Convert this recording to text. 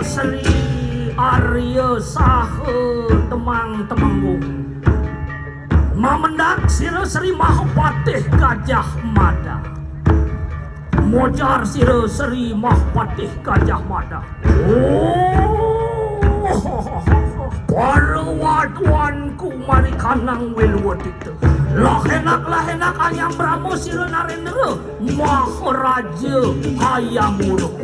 Sri Arya saha temang-temanggung mamendak sira Sri Mahapatih Gajah Mada mojar sira Sri Mahapatih Gajah Mada. Para waduanku mari kanang wilwatita lahenak ayam Brahmo sira Narendra Maharaja Hayam Wuruk.